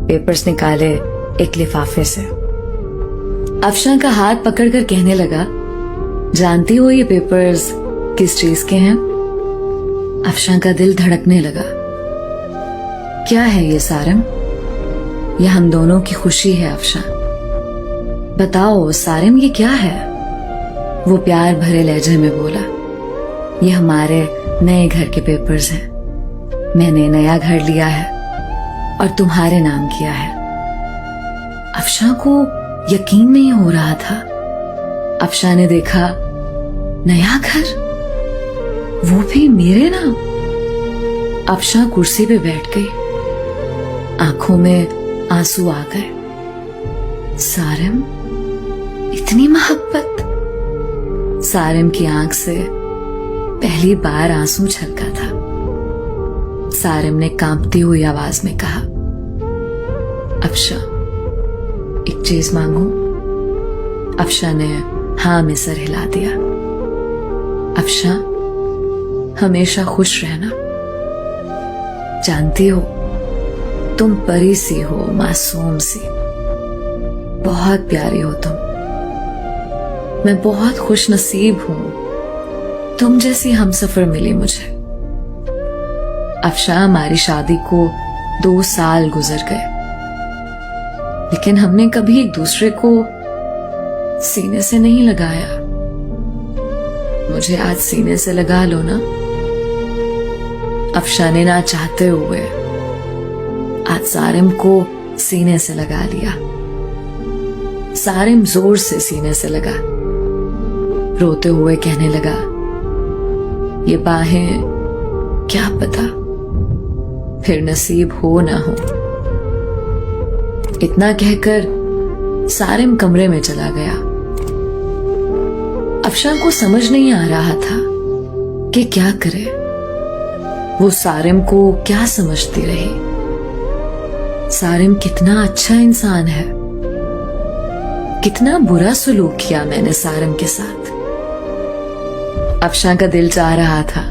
Papers निकाले एक लिफाफे से। अफशां का हाथ पकड़कर कहने लगा, जानती हो ये पेपर्स किस चीज के हैं? अफशां का दिल धड़कने लगा। क्या है ये सारम? ये हम दोनों की खुशी है अफशां। बताओ सारिम, ये क्या है? वो प्यार भरे लहजे में बोला, ये हमारे नए घर के पेपर्स हैं। मैंने नया घर लिया है और तुम्हारे नाम किया है। अफशां को यकीन नहीं हो रहा था। अफशां ने देखा, नया घर, वो भी मेरे नाम। अफशां कुर्सी पे बैठ गई, आंखों में आंसू आ गए। सारिम, इतनी मोहब्बत? सारिम की आंख से पहली बार आंसू छलका था। सारिम ने कांपती हुई आवाज में कहा, अफशां, एक चीज मांगू? अफशां ने हाँ में सर हिला दिया। अफशां, हमेशा खुश रहना। जानती हो, तुम परी सी हो, मासूम सी, बहुत प्यारी हो तुम। मैं बहुत खुश नसीब हूं, तुम जैसी हमसफर मिली मुझे। अफशां, हमारी शादी को 2 साल गुजर गए, लेकिन हमने कभी एक दूसरे को सीने से नहीं लगाया। मुझे आज सीने से लगा लो ना। अफशां ने ना चाहते हुए आज सारिम को सीने से लगा लिया। सारिम जोर से सीने से लगा, रोते हुए कहने लगा, ये बाहें क्या पता फिर नसीब हो ना हो। इतना कहकर सारिम कमरे में चला गया। अफशां को समझ नहीं आ रहा था कि क्या करे। वो सारिम को क्या समझती रही? सारिम कितना अच्छा इंसान है, कितना बुरा सलूक किया मैंने सारिम के साथ। अफशां का दिल चाह रहा था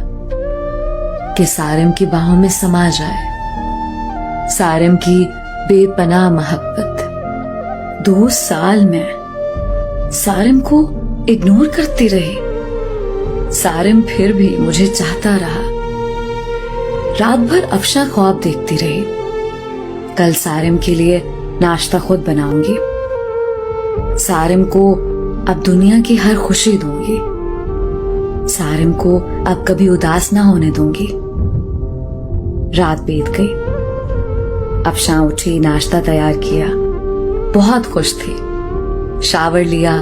कि सारिम की बाहों में समा जाए। सारिम की बेपनाह मोहब्बत 2 साल में सारिम को इग्नोर करती रही। सारिम फिर भी मुझे चाहता रहा। रात भर अफशां ख्वाब देखती रही, कल सारिम के लिए नाश्ता खुद बनाऊंगी, सारिम को अब दुनिया की हर खुशी दूंगी, सारिम को अब कभी उदास ना होने दूंगी। रात बीत गई। अफशां उठी, नाश्ता तैयार किया, बहुत खुश थी। शावर लिया,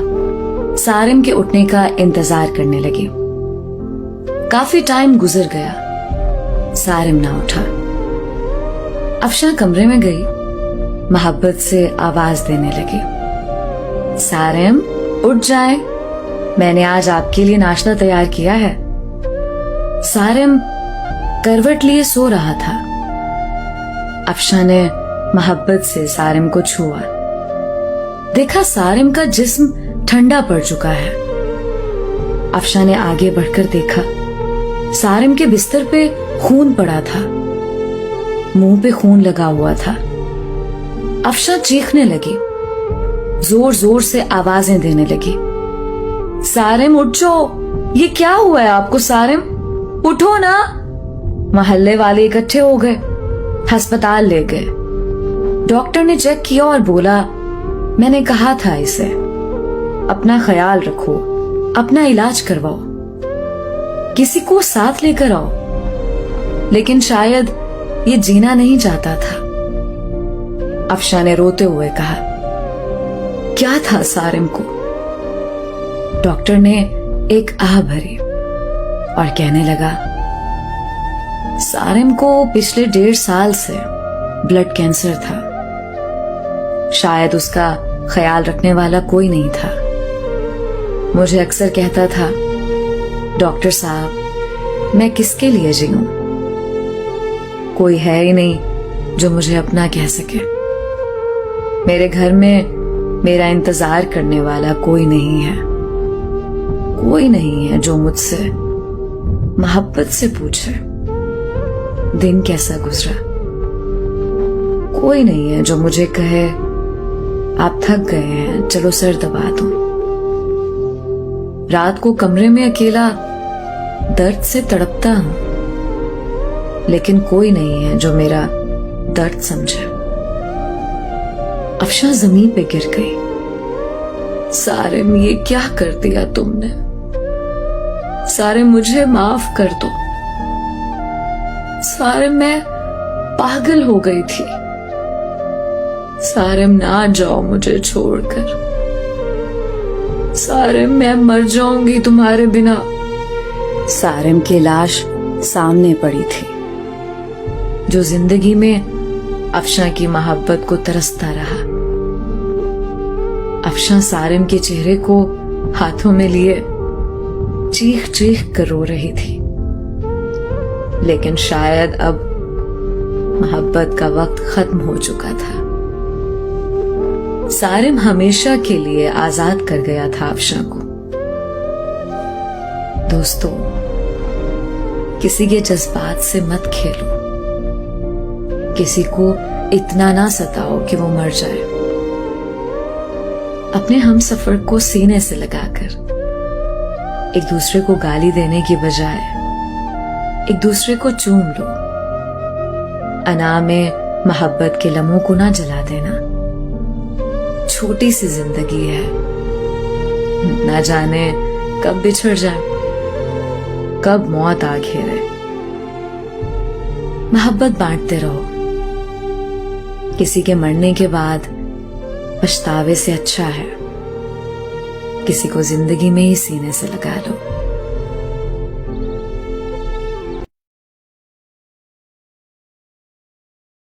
सारिम के उठने का इंतजार करने लगी। काफी टाइम गुजर गया, सारिम ना उठा। अफशां कमरे में गई, मोहब्बत से आवाज देने लगी, सारिम उठ जाए, मैंने आज आपके लिए नाश्ता तैयार किया है। सारिम करवट लिए सो रहा था। अफशां ने मोहब्बत से सारिम को छुआ, देखा सारिम का जिस्म ठंडा पड़ चुका है। अफशां ने आगे बढ़कर देखा, सारिम के बिस्तर पे खून पड़ा था, मुंह पे खून लगा हुआ था। अफशां चीखने लगी, जोर जोर से आवाजें देने लगी, सारिम उठ जाओ, ये क्या हुआ है आपको? सारिम उठो ना। मोहल्ले वाले इकट्ठे हो गए, अस्पताल ले गए। डॉक्टर ने चेक किया और बोला, मैंने कहा था इसे अपना ख्याल रखो, अपना इलाज करवाओ, किसी को साथ लेकर आओ। लेकिन शायद ये जीना नहीं चाहता था। अफशां ने रोते हुए कहा, क्या था सारिम को? डॉक्टर ने एक आह भरी और कहने लगा, सारिम को पिछले 1.5 साल से ब्लड कैंसर था। शायद उसका ख्याल रखने वाला कोई नहीं था। मुझे अक्सर कहता था, डॉक्टर साहब, मैं किसके लिए जीऊं? कोई है ही नहीं जो मुझे अपना कह सके। मेरे घर में मेरा इंतजार करने वाला कोई नहीं है, कोई नहीं है जो मुझसे मोहब्बत से पूछे दिन कैसा गुजरा। कोई नहीं है जो मुझे कहे आप थक गए हैं, चलो सर दबा दो। रात को कमरे में अकेला दर्द से तड़पता हूं, लेकिन कोई नहीं है जो मेरा दर्द समझे। अफशा जमीन पे गिर गई। सारिम, ये क्या कर दिया तुमने? सारिम, मुझे माफ कर दो। सारिम, मैं पागल हो गई थी। सारिम, ना जाओ मुझे छोड़कर। सारिम, मैं मर जाऊंगी तुम्हारे बिना। सारिम की लाश सामने पड़ी थी, जो जिंदगी में अफशा की मोहब्बत को तरसता रहा। अफशा सारिम के चेहरे को हाथों में लिए चीख चीख कर रो रही थी, लेकिन शायद अब मोहब्बत का वक्त खत्म हो चुका था। सारिम हमेशा के लिए आजाद कर गया था अफशा को। दोस्तों, किसी के जज्बात से मत खेलो, किसी को इतना ना सताओ कि वो मर जाए। अपने हमसफर को सीने से लगाकर एक दूसरे को गाली देने की बजाय एक दूसरे को चूम लो। अना में मोहब्बत के लम्हों को ना जला देना। छोटी सी जिंदगी है, ना जाने कब बिछड़ जाए, कब मौत आ घेरे। मोहब्बत बांटते रहो। किसी के मरने के बाद पछतावे से अच्छा है किसी को जिंदगी में ही सीने से लगा लो।